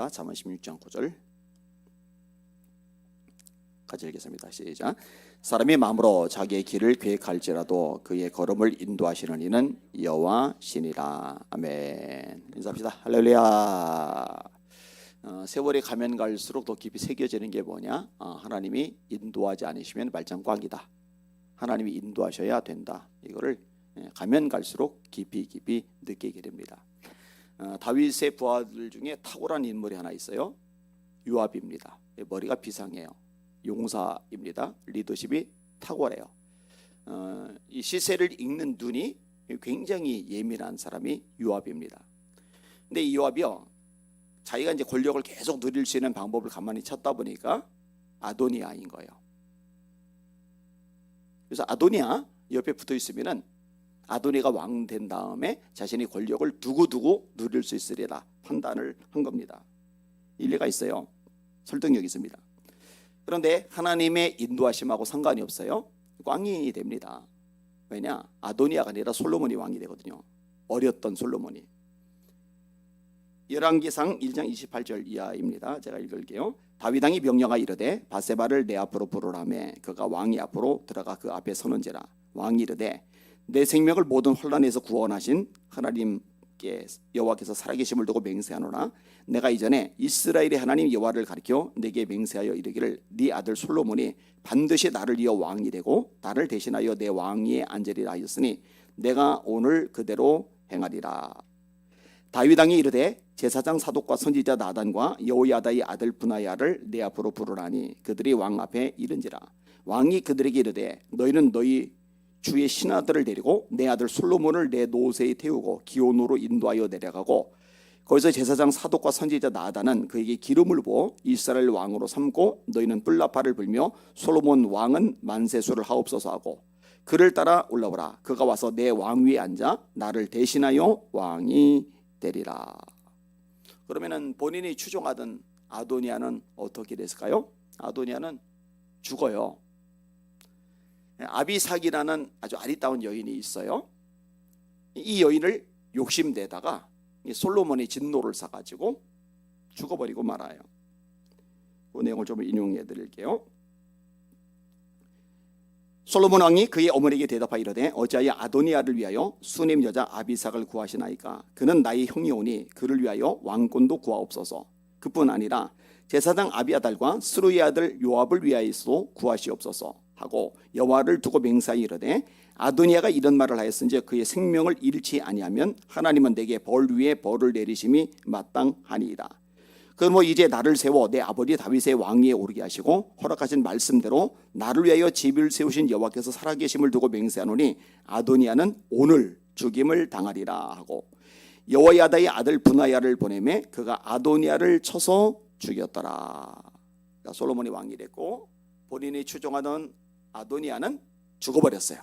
읽겠습니다. 잠언 16장 9절 같이 읽겠습니다. 시작. 사람이 마음으로 자기의 길을 계획할지라도 그의 걸음을 인도하시는 이는 여호와시니라. 아멘. 인사합시다. 할렐루야. 세월이 가면 갈수록 더 깊이 새겨지는 게 뭐냐? 하나님이 인도하지 않으시면 말짱 꽝이다. 하나님이 인도하셔야 된다. 이거를 가면 갈수록 깊이 느끼게 됩니다. 다윗의 부하들 중에 탁월한 인물이 하나 있어요. 요압입니다. 머리가 비상해요. 용사입니다. 리더십이 탁월해요. 이 시세를 읽는 눈이 굉장히 예민한 사람이 요압입니다. 근데 이 요압이요, 자기가 이제 권력을 계속 누릴 수 있는 방법을 가만히 찾다 보니까 아도니아인 거예요. 그래서 아도니아 옆에 붙어 있으면은 아도니아가 왕 된 다음에 자신이 권력을 두고두고 누릴 수 있으리라 판단을 한 겁니다. 일리가 있어요. 설득력이 있습니다. 그런데 하나님의 인도하심하고 상관이 없어요. 꽝이 됩니다. 왜냐? 아도니아가 아니라 솔로몬이 왕이 되거든요. 어렸던 솔로몬이. 열왕기상 1장 28절 이하입니다. 제가 읽을게요. 다윗 왕이 명령하 이르되 바세바를 내 앞으로 부르라매 그가 왕이 앞으로 들어가 그 앞에 서는지라. 왕이 이르되 내 생명을 모든 혼란에서 구원하신 하나님께 여호와께서 살아계심을 두고 맹세하노라. 내가 이전에 이스라엘의 하나님 여호와를 가리켜 내게 맹세하여 이르기를 네 아들 솔로몬이 반드시 나를 이어 왕이 되고 나를 대신하여 내 왕위에 앉으리라 하였으니 내가 오늘 그대로 행하리라. 다윗 왕이 이르되 제사장 사독과 선지자 나단과 여호야다의 아들 브나야를 내 앞으로 부르라니 그들이 왕 앞에 이른지라. 왕이 그들에게 이르되 너희는 너희 주의 신하들을 데리고 내 아들 솔로몬을 내 노새에 태우고 기온으로 인도하여 내려가고 거기서 제사장 사독과 선지자 나단은 그에게 기름을 부어 이스라엘 왕으로 삼고 너희는 뿔나파를 불며 솔로몬 왕은 만세수를 하옵소서 하고 그를 따라 올라오라. 그가 와서 내 왕위에 앉아 나를 대신하여 왕이 되리라. 그러면은 본인이 추종하던 아도니아는 어떻게 됐을까요? 아도니아는 죽어요. 아비삭이라는 아주 아리따운 여인이 있어요. 이 여인을 욕심내다가 솔로몬이 진노를 사가지고 죽어버리고 말아요. 그 내용을 좀 인용해 드릴게요. 솔로몬 왕이 그의 어머니에게 대답하여 이르되 어찌하여 아도니아를 위하여 수님 여자 아비삭을 구하시나이까? 그는 나의 형이오니 그를 위하여 왕권도 구하옵소서. 그뿐 아니라 제사장 아비아달과 스루의 아들 요압을 위하여서도 구하시옵소서 하고 여호와를 두고 맹세하여 이르되 아도니아가 이런 말을 하였은지 그의 생명을 잃지 아니하면 하나님은 내게 벌 위에 벌을 내리심이 마땅하니이다. 그러므로 이제 나를 세워 내 아버지 다윗의 왕위에 오르게 하시고 허락하신 말씀대로 나를 위하여 집을 세우신 여호와께서 살아계심을 두고 맹세하노니 아도니아는 오늘 죽임을 당하리라 하고 여호야다의 아들 브나야를 보내매 그가 아도니아를 쳐서 죽였더라. 그러니까 솔로몬이 왕이 됐고 본인이 추종하던 아도니아는 죽어버렸어요.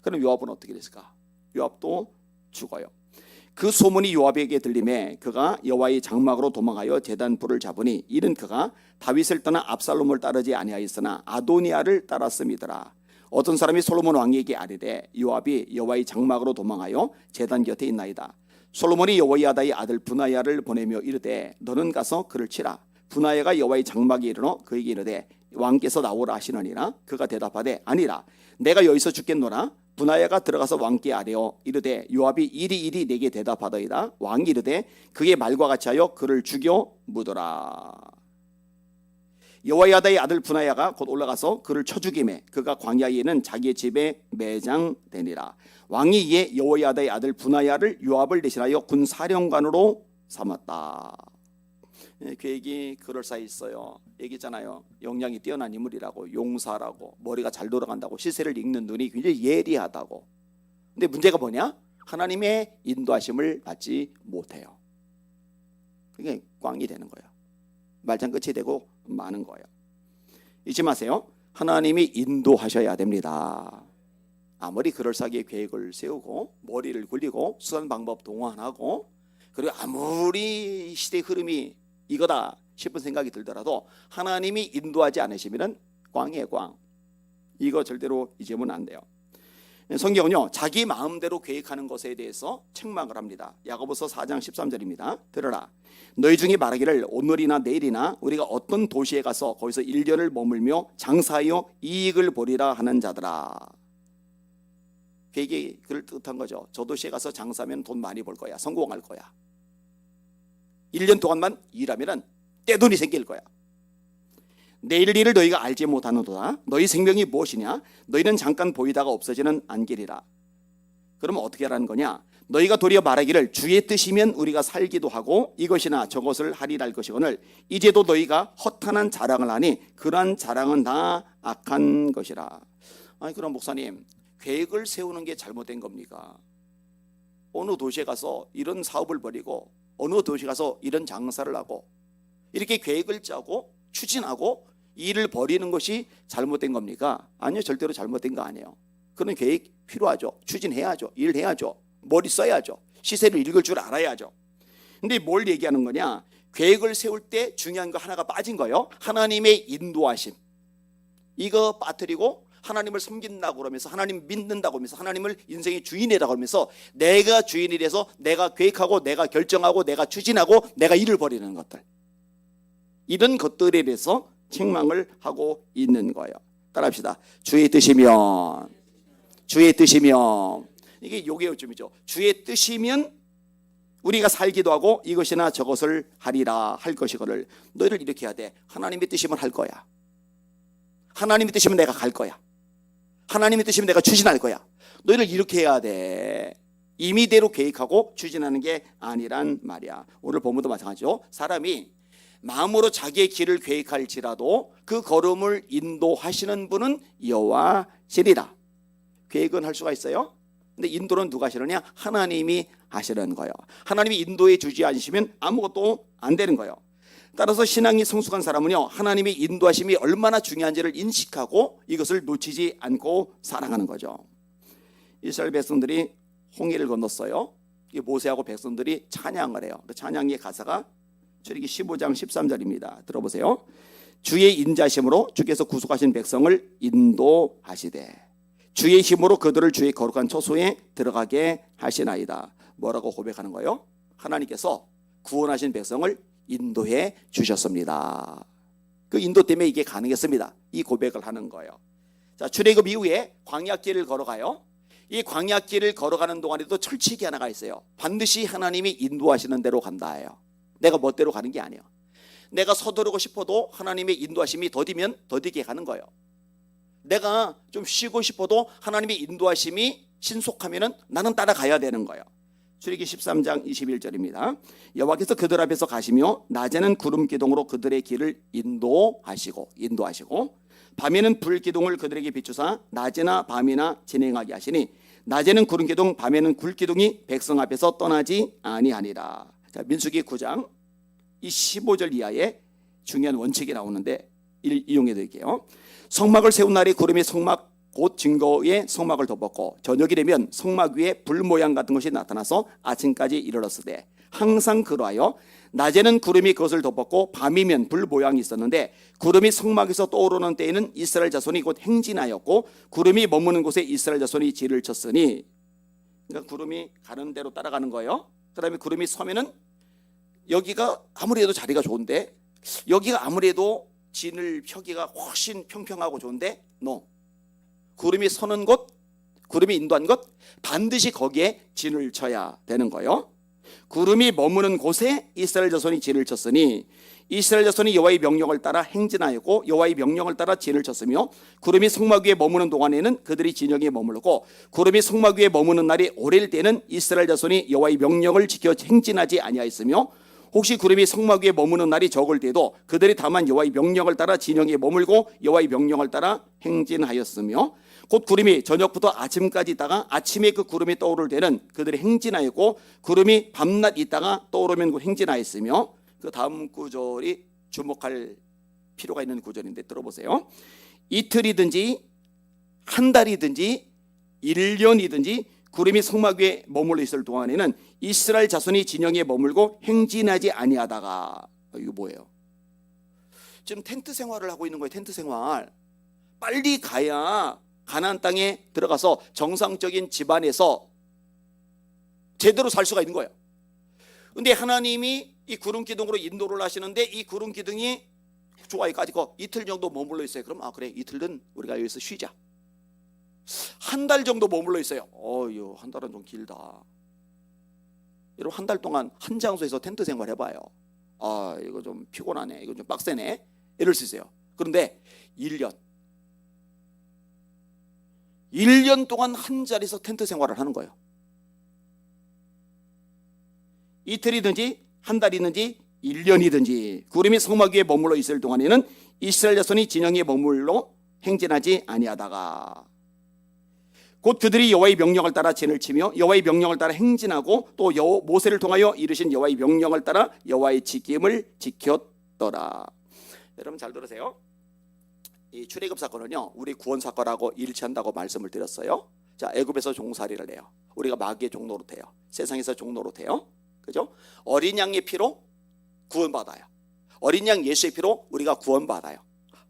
그럼 요압은 어떻게 됐을까? 요압도 죽어요. 그 소문이 요압에게 들림에 그가 여호와의 장막으로 도망하여 제단 불을 잡으니 이는 그가 다윗을 떠나 압살롬을 따르지 아니하였으나 아도니아를 따랐음이더라. 어떤 사람이 솔로몬 왕에게 아뢰되 요압이 여호와의 장막으로 도망하여 제단 곁에 있나이다. 솔로몬이 여호야다의 아들 브나야를 보내며 이르되 너는 가서 그를 치라. 브나야가 여호와의 장막에 이르러 그에게 이르되 왕께서 나오라 하시느니라. 그가 대답하되 아니라 내가 여기서 죽겠노라. 브나야가 들어가서 왕께 아뢰어 이르되 요압이 이리 내게 대답하더이다. 왕이 이르되 그의 말과 같이 하여 그를 죽여 묻어라. 여호야다의 아들 브나야가 곧 올라가서 그를 쳐 죽이매 그가 광야에 있는 자기의 집에 매장되니라. 왕이 이에 여호야다의 아들 브나야를 요압을 대신하여 군 사령관으로 삼았다. 계획이 그럴싸해 있어요. 얘기했잖아요. 역량이 뛰어난 인물이라고, 용사라고, 머리가 잘 돌아간다고, 시세를 읽는 눈이 굉장히 예리하다고. 근데 문제가 뭐냐? 하나님의 인도하심을 받지 못해요. 그게 꽝이 되는 거예요. 말짱 끝이 되고 마는 거예요. 잊지 마세요. 하나님이 인도하셔야 됩니다. 아무리 그럴싸하게 계획을 세우고 머리를 굴리고 수단 방법 동원하고 그리고 아무리 시대의 흐름이 이거다 싶은 생각이 들더라도 하나님이 인도하지 않으시면 꽝이에요. 꽝. 이거 절대로 잊으면 안 돼요. 성경은요 자기 마음대로 계획하는 것에 대해서 책망을 합니다. 야고보서 4장 13절입니다. 들어라, 너희 중에 말하기를 오늘이나 내일이나 우리가 어떤 도시에 가서 거기서 1년을 머물며 장사하여 이익을 보리라 하는 자들아. 계획이 그를 뜻한 거죠. 저 도시에 가서 장사하면 돈 많이 벌 거야, 성공할 거야. 1년 동안만 일하면 떼돈이 생길 거야. 내일 일을 너희가 알지 못하는도다. 너희 생명이 무엇이냐? 너희는 잠깐 보이다가 없어지는 안길이라. 그러면 어떻게 하라는 거냐? 너희가 도리어 말하기를 주의 뜻이면 우리가 살기도 하고 이것이나 저것을 하리라 할 것이거늘 이제도 너희가 허탄한 자랑을 하니 그러한 자랑은 다 악한 것이라. 아니 그럼 목사님, 계획을 세우는 게 잘못된 겁니까? 어느 도시에 가서 이런 사업을 벌이고 어느 도시에 가서 이런 장사를 하고 이렇게 계획을 짜고 추진하고 일을 벌이는 것이 잘못된 겁니까? 아니요, 절대로 잘못된 거 아니에요. 그런 계획 필요하죠. 추진해야죠. 일해야죠. 머리 써야죠. 시세를 읽을 줄 알아야죠. 근데 뭘 얘기하는 거냐? 계획을 세울 때 중요한 거 하나가 빠진 거예요. 하나님의 인도하심. 이거 빠뜨리고 하나님을 섬긴다고 그러면서 하나님 믿는다고 하면서 하나님을 인생의 주인이라고 하면서 내가 주인이 돼서 내가 계획하고 내가 결정하고 내가 추진하고 내가 일을 벌이는 것들, 이런 것들에 대해서 책망을 하고 있는 거예요. 따라합시다. 주의 뜻이면, 주의 뜻이면, 이게 요게 요점이죠. 주의 뜻이면 우리가 살기도 하고 이것이나 저것을 하리라 할 것이거늘 너희를 이렇게 해야 돼. 하나님의 뜻이면 할 거야. 하나님의 뜻이면 내가 갈 거야. 하나님의 뜻이면 내가 추진할 거야. 너희를 이렇게 해야 돼. 임의대로 계획하고 추진하는 게 아니란 말이야. 오늘 본문도 마찬가지죠. 사람이 마음으로 자기의 길을 계획할지라도 그 걸음을 인도하시는 분은 여호와시리라. 계획은 할 수가 있어요. 근데 인도는 누가 하시느냐? 하나님이 하시는 거예요. 하나님이 인도해 주지 않으시면 아무것도 안 되는 거예요. 따라서 신앙이 성숙한 사람은요, 하나님의 인도하심이 얼마나 중요한지를 인식하고 이것을 놓치지 않고 살아가는 거죠. 이스라엘 백성들이 홍해를 건넜어요. 모세하고 백성들이 찬양을 해요. 그 찬양의 가사가 출애굽기 15장 13절입니다. 들어보세요. 주의 인자심으로 주께서 구속하신 백성을 인도하시되 주의 힘으로 그들을 주의 거룩한 처소에 들어가게 하시나이다. 뭐라고 고백하는 거예요? 하나님께서 구원하신 백성을 인도해 주셨습니다. 그 인도 때문에 이게 가능했습니다. 이 고백을 하는 거예요. 자, 출애굽 이후에 광야길을 걸어가요. 이 광야길을 걸어가는 동안에도 철칙이 하나가 있어요. 반드시 하나님이 인도하시는 대로 간다예요. 내가 멋대로 가는 게 아니에요. 내가 서두르고 싶어도 하나님의 인도하심이 더디면 더디게 가는 거예요. 내가 좀 쉬고 싶어도 하나님의 인도하심이 신속하면은 나는 따라가야 되는 거예요. 출애굽기 13장 21절입니다. 여호와께서 그들 앞에서 가시며 낮에는 구름 기둥으로 그들의 길을 인도하시고 밤에는 불 기둥을 그들에게 비추사 낮이나 밤이나 진행하게 하시니 낮에는 구름 기둥 밤에는 불 기둥이 백성 앞에서 떠나지 아니하니라. 자, 민수기 9장 이 15절 이하에 중요한 원칙이 나오는데 이용해 드릴게요. 성막을 세운 날에 구름이 성막 곧 증거의 성막을 덮었고 저녁이 되면 성막 위에 불 모양 같은 것이 나타나서 아침까지 이르렀으되 항상 그러하여 낮에는 구름이 그것을 덮었고 밤이면 불 모양이 있었는데 구름이 성막에서 떠오르는 때에는 이스라엘 자손이 곧 행진하였고 구름이 머무는 곳에 이스라엘 자손이 진을 쳤으니, 그러니까 구름이 가는 대로 따라가는 거예요. 그 다음에 구름이 서면은 여기가 아무래도 자리가 좋은데 여기가 아무래도 진을 펴기가 훨씬 평평하고 좋은데 구름이 서는 곳, 구름이 인도한 곳 반드시 거기에 진을 쳐야 되는 거예요. 구름이 머무는 곳에 이스라엘 자손이 진을 쳤으니 이스라엘 자손이 여호와의 명령을 따라 행진하였고 여호와의 명령을 따라 진을 쳤으며 구름이 성막 위에 머무는 동안에는 그들이 진영에 머물렀고 구름이 성막 위에 머무는 날이 오래일 때는 이스라엘 자손이 여호와의 명령을 지켜 행진하지 아니하였으며 혹시 구름이 성막 위에 머무는 날이 적을 때도 그들이 다만 여호와의 명령을 따라 진영에 머물고 여호와의 명령을 따라 행진하였으며 곧 구름이 저녁부터 아침까지 있다가 아침에 그 구름이 떠오를 때는 그들이 행진하였고 구름이 밤낮 있다가 떠오르면 그 행진하였으며, 그 다음 구절이 주목할 필요가 있는 구절인데 들어보세요. 이틀이든지 한 달이든지 1년이든지 구름이 성막 위에 머물러 있을 동안에는 이스라엘 자손이 진영에 머물고 행진하지 아니하다가, 이거 뭐예요? 지금 텐트 생활을 하고 있는 거예요. 텐트 생활. 빨리 가야 가나안 땅에 들어가서 정상적인 집안에서 제대로 살 수가 있는 거예요. 근데 하나님이 이 구름 기둥으로 인도를 하시는데 이 구름 기둥이 좋아요 가지고 이틀 정도 머물러 있어요. 그럼 그래, 이틀은 우리가 여기서 쉬자. 한 달 정도 머물러 있어요. 한 달은 좀 길다. 여러분, 한 달 동안 한 장소에서 텐트 생활 해봐요. 이거 좀 피곤하네, 이거 좀 빡세네, 이럴 수 있어요. 그런데 1년 동안 한 자리에서 텐트 생활을 하는 거예요. 이틀이든지 한 달이든지 1년이든지 구름이 성막 위에 머물러 있을 동안에는 이스라엘 자손이 진영에 머물러 행진하지 아니하다가 곧 그들이 여호와의 명령을 따라 진을 치며 여호와의 명령을 따라 행진하고 또 모세를 통하여 이르신 여호와의 명령을 따라 여호와의 지킴을 지켰더라. 여러분 잘 들으세요. 이 출애굽 사건은요, 우리 구원 사건하고 일치한다고 말씀을 드렸어요. 자, 애굽에서 종살이를 해요. 우리가 마귀의 종노릇해요. 세상에서 종노릇해요. 그죠? 어린 양의 피로 구원받아요. 어린 양 예수의 피로 우리가 구원받아요.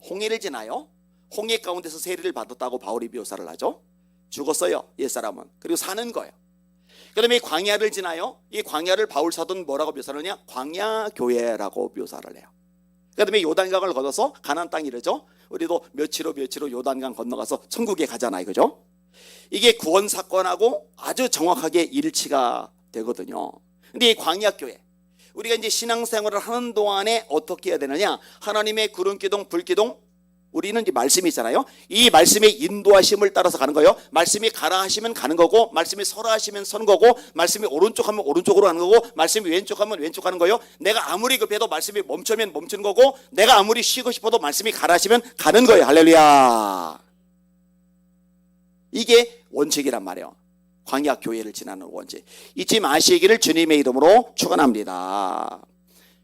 홍해를 지나요. 홍해 가운데서 세례를 받았다고 바울이 묘사를 하죠. 죽었어요, 옛사람은. 그리고 사는 거예요. 그 다음에 광야를 지나요. 이 광야를 바울 사도는 뭐라고 묘사를 하냐? 광야교회라고 묘사를 해요. 그 다음에 요단강을 건너서 가나안 땅이 이르죠. 우리도 며칠 후 요단강 건너가서 천국에 가잖아요. 그죠? 이게 구원 사건하고 아주 정확하게 일치가 되거든요. 근데 이 광야교회, 우리가 이제 신앙생활을 하는 동안에 어떻게 해야 되느냐? 하나님의 구름기둥, 불기둥, 우리는 이제 말씀이 있잖아요. 이 말씀의 인도하심을 따라서 가는 거예요. 말씀이 가라 하시면 가는 거고, 말씀이 서라 하시면 서는 거고, 말씀이 오른쪽 하면 오른쪽으로 가는 거고, 말씀이 왼쪽 하면 왼쪽 가는 거예요. 내가 아무리 급해도 말씀이 멈추면 멈추는 거고, 내가 아무리 쉬고 싶어도 말씀이 가라 하시면 가는 거예요. 할렐루야. 이게 원칙이란 말이에요. 광야 교회를 지나는 원칙. 잊지 마시기를 주님의 이름으로 축원합니다.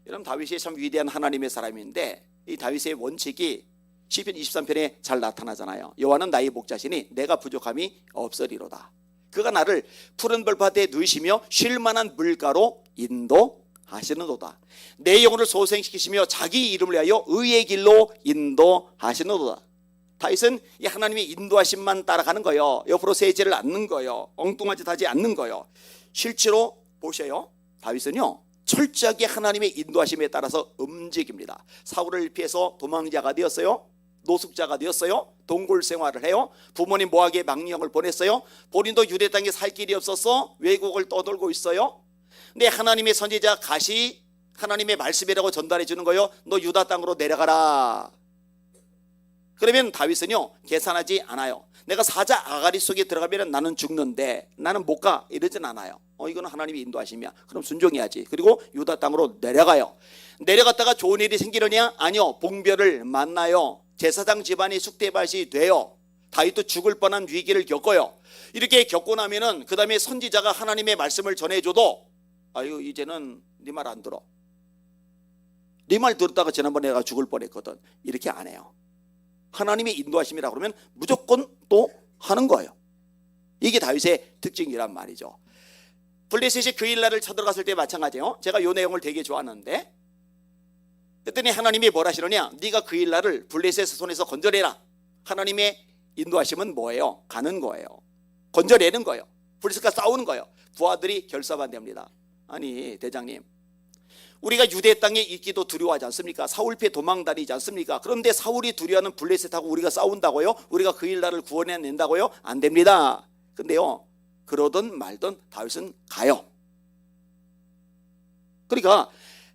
여러분, 다윗이 참 위대한 하나님의 사람인데 이 다윗의 원칙이 시편 23편에 잘 나타나잖아요. 여호와는 나의 목자시니 내가 부족함이 없으리로다. 그가 나를 푸른 벌밭에 누이시며 쉴 만한 물가로 인도하시는도다. 내 영혼을 소생시키시며 자기 이름을 위하여 의의 길로 인도하시는도다. 다윗은 이 하나님의 인도하심만 따라가는 거예요. 옆으로 세지를 않는 거예요. 엉뚱한 짓 하지 않는 거예요. 실제로 보셔요. 다윗은요, 철저하게 하나님의 인도하심에 따라서 움직입니다. 사울을 피해서 도망자가 되었어요. 노숙자가 되었어요. 동굴 생활을 해요. 부모님 모하게 망령을 보냈어요. 본인도 유대 땅에 살 길이 없어서 외국을 떠돌고 있어요. 근데 하나님의 선지자 갓이 하나님의 말씀이라고 전달해 주는 거예요. 너 유다 땅으로 내려가라. 그러면 다윗은요, 계산하지 않아요. 내가 사자 아가리 속에 들어가면 나는 죽는데 나는 못 가, 이러진 않아요. 이거는 하나님의 인도하심이야. 그럼 순종해야지. 그리고 유다 땅으로 내려가요. 내려갔다가 좋은 일이 생기느냐? 아니요. 봉별을 만나요. 제사장 집안이 쑥대밭이 돼요. 다윗도 죽을 뻔한 위기를 겪어요. 이렇게 겪고 나면은 그 다음에 선지자가 하나님의 말씀을 전해줘도 이제는 네 말 안 들어. 네 말 들었다가 지난번에 내가 죽을 뻔했거든. 이렇게 안 해요. 하나님의 인도하심이라 그러면 무조건 또 하는 거예요. 이게 다윗의 특징이란 말이죠. 블레셋이 그 일날을 쳐들어갔을 때 마찬가지예요. 제가 이 내용을 되게 좋아하는데, 그랬더니 하나님이 뭘 하시느냐? 네가 그 일날을 블레셋의 손에서 건져내라. 하나님의 인도하심은 뭐예요? 가는 거예요. 건져내는 거예요. 블레셋과 싸우는 거예요. 부하들이 결사반대합니다. 아니 대장님, 우리가 유대 땅에 있기도 두려워하지 않습니까? 사울 피해 도망다니지 않습니까? 그런데 사울이 두려워하는 블레셋하고 우리가 싸운다고요? 우리가 그 일날을 구원해낸다고요? 안 됩니다. 근데요, 그러든 말든 다윗은 가요. 그러니까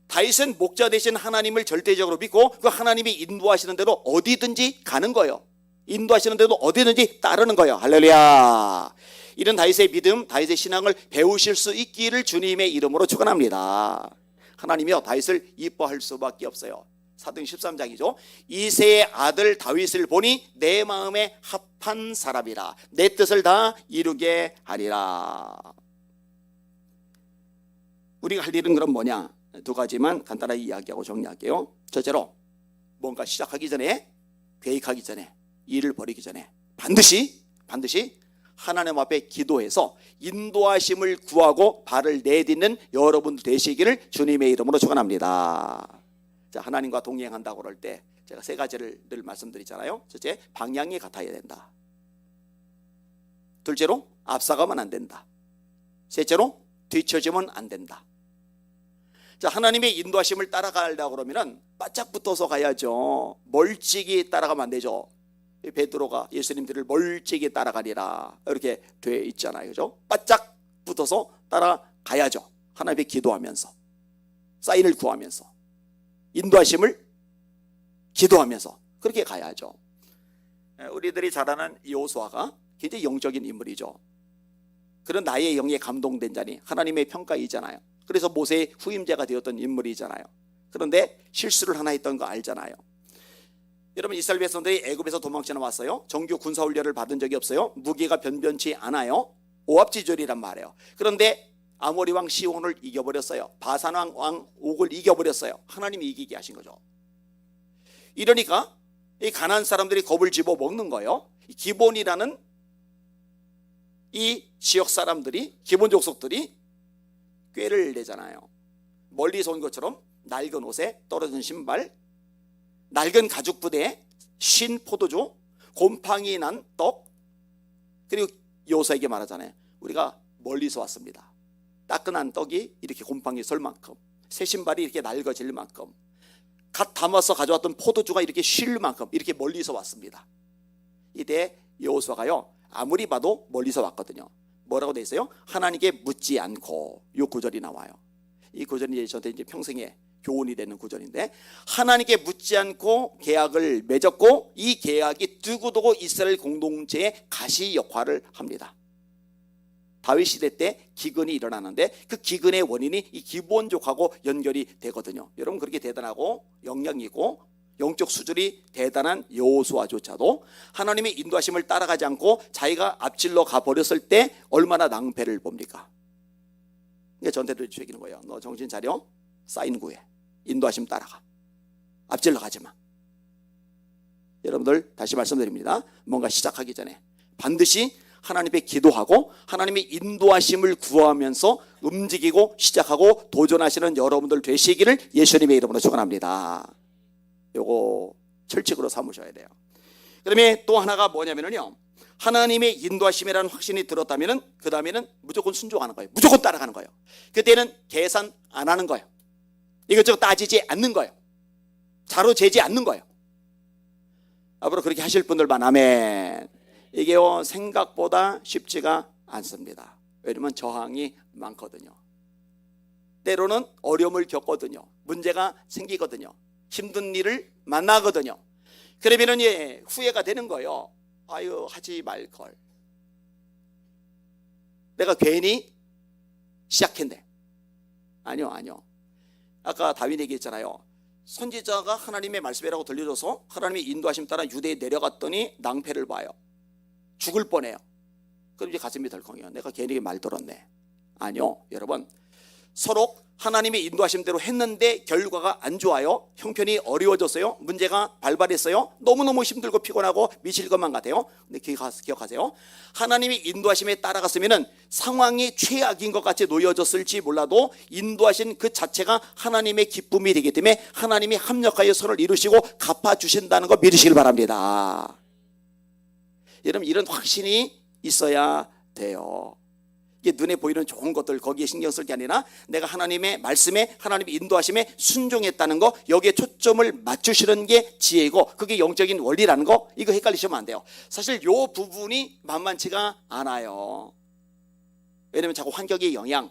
다윗은 목자 되신 하나님을 절대적으로 믿고 그 하나님이 인도하시는 대로 어디든지 가는 거예요. 인도하시는 대로 어디든지 따르는 거예요. 할렐루야. 이런 다윗의 믿음, 다윗의 신앙을 배우실 수 있기를 주님의 이름으로 축원합니다. 하나님이요, 다윗을 이뻐할 수밖에 없어요. 사도행 13장이죠. 이새의 아들 다윗을 보니 내 마음에 합한 사람이라 내 뜻을 다 이루게 하리라. 우리가 할 일은 그럼 뭐냐? 두 가지만 간단하게 이야기하고 정리할게요. 첫째로, 뭔가 시작하기 전에, 계획하기 전에, 일을 벌이기 전에 반드시 하나님 앞에 기도해서 인도하심을 구하고 발을 내딛는 여러분들 되시기를 주님의 이름으로 축원합니다. 자, 하나님과 동행한다고 그럴 때 제가 세 가지를 늘 말씀드리잖아요. 첫째, 방향이 같아야 된다. 둘째로 앞서가면 안 된다. 셋째로 뒤처지면 안 된다. 자, 하나님의 인도하심을 따라가려고 그러면은 바짝 붙어서 가야죠. 멀찍이 따라가면 안 되죠. 베드로가 예수님들을 멀찍이 따라가리라 이렇게 돼 있잖아요. 그죠? 바짝 붙어서 따라가야죠. 하나님께 기도하면서, 사인을 구하면서, 인도하심을 기도하면서 그렇게 가야죠. 우리들이 잘 아는 여호수아가 굉장히 영적인 인물이죠. 그런 나의 영에 감동된 자니 하나님의 평가이잖아요. 그래서 모세의 후임자가 되었던 인물이잖아요. 그런데 실수를 하나 했던 거 알잖아요. 여러분, 이스라엘 백성들이 애굽에서 도망쳐 나왔어요. 정규 군사 훈련을 받은 적이 없어요. 무기가 변변치 않아요. 오합지졸이란 말이에요. 그런데 아모리 왕 시온을 이겨버렸어요. 바산 왕 옥을 이겨버렸어요. 하나님이 이기게 하신 거죠. 이러니까 이 가나안 사람들이 겁을 집어 먹는 거예요. 기본이라는 이 지역 사람들이, 기본 족속들이 꾀를 내잖아요. 멀리서 온 것처럼 낡은 옷에 떨어진 신발, 낡은 가죽 부대에 신 포도주, 곰팡이 난 떡, 그리고 여호수아에게 말하잖아요. 우리가 멀리서 왔습니다. 따끈한 떡이 이렇게 곰팡이 설 만큼, 새 신발이 이렇게 낡아질 만큼, 갓 담아서 가져왔던 포도주가 이렇게 쉴 만큼 이렇게 멀리서 왔습니다. 이때 여호수아가요, 아무리 봐도 멀리서 왔거든요. 뭐라고 돼 있어요? 하나님께 묻지 않고, 이 구절이 나와요. 이 구절이 저한테 이제 평생의 교훈이 되는 구절인데, 하나님께 묻지 않고 계약을 맺었고 이 계약이 두고두고 이스라엘 공동체의 가시 역할을 합니다. 다윗 시대 때 기근이 일어나는데 그 기근의 원인이 이 기본족하고 연결이 되거든요. 여러분, 그렇게 대단하고 영향 있고 영적 수준이 대단한 여호수아조차도 하나님의 인도하심을 따라가지 않고 자기가 앞질러 가버렸을 때 얼마나 낭패를 봅니까? 그러니까 전태를 주기는 거예요. 너 정신 차려, 사인 구해, 인도하심 따라가, 앞질러 가지 마. 여러분들, 다시 말씀드립니다. 뭔가 시작하기 전에 반드시 하나님께 기도하고 하나님의 인도하심을 구하면서 움직이고 시작하고 도전하시는 여러분들 되시기를 예수님의 이름으로 축원합니다. 요거 철칙으로 삼으셔야 돼요. 그다음에 또 하나가 뭐냐면요, 하나님의 인도하심이라는 확신이 들었다면은 그 다음에는 무조건 순종하는 거예요. 무조건 따라가는 거예요. 그때는 계산 안 하는 거예요. 이것저것 따지지 않는 거예요. 자로 재지 않는 거예요. 앞으로 그렇게 하실 분들만 아멘. 이게요, 생각보다 쉽지가 않습니다. 왜냐면 저항이 많거든요. 때로는 어려움을 겪거든요. 문제가 생기거든요. 힘든 일을 만나거든요. 그러면은 후회가 되는 거예요. 아유, 하지 말걸. 내가 괜히 시작했네. 아니요. 아까 다윗 얘기했잖아요. 선지자가 하나님의 말씀이라고 들려줘서 하나님의 인도하심 따라 유대에 내려갔더니 낭패를 봐요. 죽을 뻔해요. 그럼 이제 가슴이 덜컹해요. 내가 괜히 말 들었네. 아니요, 여러분, 서로 하나님의 인도하심대로 했는데 결과가 안 좋아요. 형편이 어려워졌어요. 문제가 발발했어요. 너무너무 힘들고 피곤하고 미칠 것만 같아요. 근데 기억하세요. 하나님의 인도하심에 따라갔으면 상황이 최악인 것 같이 놓여졌을지 몰라도 인도하신 그 자체가 하나님의 기쁨이 되기 때문에 하나님이 합력하여 선을 이루시고 갚아주신다는 거 믿으시길 바랍니다. 여러분, 이런 확신이 있어야 돼요. 이게 눈에 보이는 좋은 것들 거기에 신경 쓸 게 아니라 내가 하나님의 말씀에, 하나님의 인도하심에 순종했다는 거, 여기에 초점을 맞추시는 게 지혜이고 그게 영적인 원리라는 거, 이거 헷갈리시면 안 돼요. 사실 요 부분이 만만치가 않아요. 왜냐하면 자꾸 환경의 영향,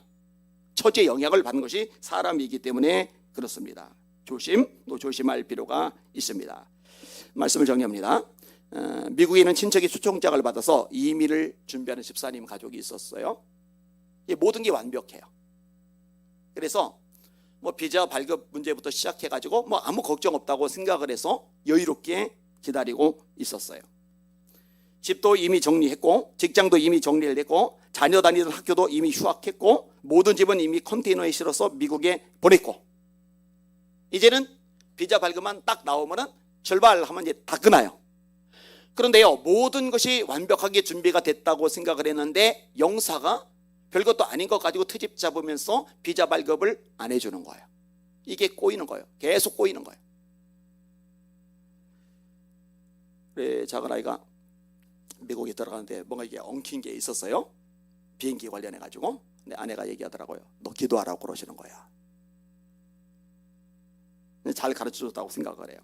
처지의 영향을 받는 것이 사람이기 때문에 그렇습니다. 또 조심할 필요가 있습니다. 말씀을 정리합니다. 미국에 있는 친척이 초청장을 받아서 이민을 준비하는 집사님 가족이 있었어요. 모든 게 완벽해요. 그래서 비자 발급 문제부터 시작해가지고 아무 걱정 없다고 생각을 해서 여유롭게 기다리고 있었어요. 집도 이미 정리했고, 직장도 이미 정리를 했고, 자녀 다니던 학교도 이미 휴학했고, 모든 집은 이미 컨테이너에 실어서 미국에 보냈고, 이제는 비자 발급만 딱 나오면은 출발하면 이제 다 끝나요. 그런데요, 모든 것이 완벽하게 준비가 됐다고 생각을 했는데 영사가 별것도 아닌 것 가지고 트집 잡으면서 비자 발급을 안 해주는 거예요. 이게 꼬이는 거예요. 계속 꼬이는 거예요. 그래, 작은 아이가 미국에 들어가는데 뭔가 이게 엉킨 게 있었어요. 비행기 관련해 가지고. 근데 아내가 얘기하더라고요. 너 기도하라고 그러시는 거야. 잘 가르쳐줬다고 생각을 해요.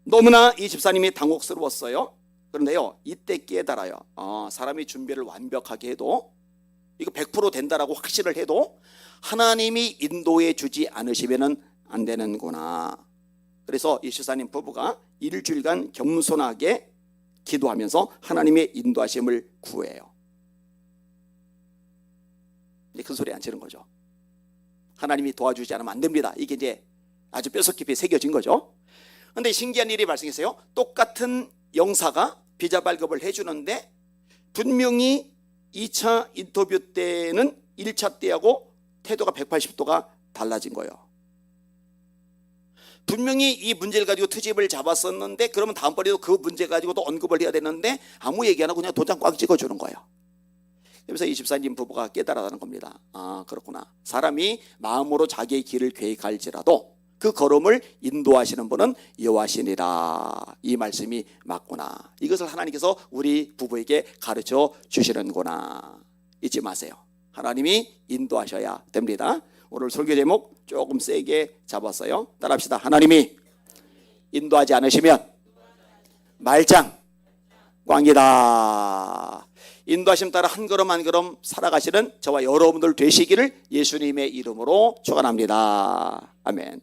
너무나 이 집사님이 당혹스러웠어요. 그런데요, 이때 깨달아요. 사람이 준비를 완벽하게 해도, 이거 100% 된다라고 확신을 해도 하나님이 인도해 주지 않으시면 안 되는구나. 그래서 이 집사님 부부가 일주일간 겸손하게 기도하면서 하나님의 인도하심을 구해요. 이제 큰 소리 안 치는 거죠. 하나님이 도와주지 않으면 안 됩니다. 이게 이제 아주 뼛속 깊이 새겨진 거죠. 그런데 신기한 일이 발생했어요. 똑같은 영사가 비자 발급을 해주는데 분명히 2차 인터뷰 때는 1차 때하고 태도가 180도가 달라진 거예요. 분명히 이 문제를 가지고 트집을 잡았었는데 그러면 다음번에도 그 문제 가지고 또 언급을 해야 되는데 아무 얘기 안 하고 그냥 도장 꽉 찍어주는 거예요. 그래서 이 집사님 부부가 깨달았다는 겁니다. 그렇구나. 사람이 마음으로 자기의 길을 계획할지라도 그 걸음을 인도하시는 분은 여호와시니라. 이 말씀이 맞구나. 이것을 하나님께서 우리 부부에게 가르쳐 주시는구나. 잊지 마세요. 하나님이 인도하셔야 됩니다. 오늘 설교 제목 조금 세게 잡았어요. 따라합시다. 하나님이 인도하지 않으시면 말짱 꽝이다. 인도하심 따라 한 걸음 한 걸음 살아가시는 저와 여러분들 되시기를 예수님의 이름으로 축원합니다. 아멘.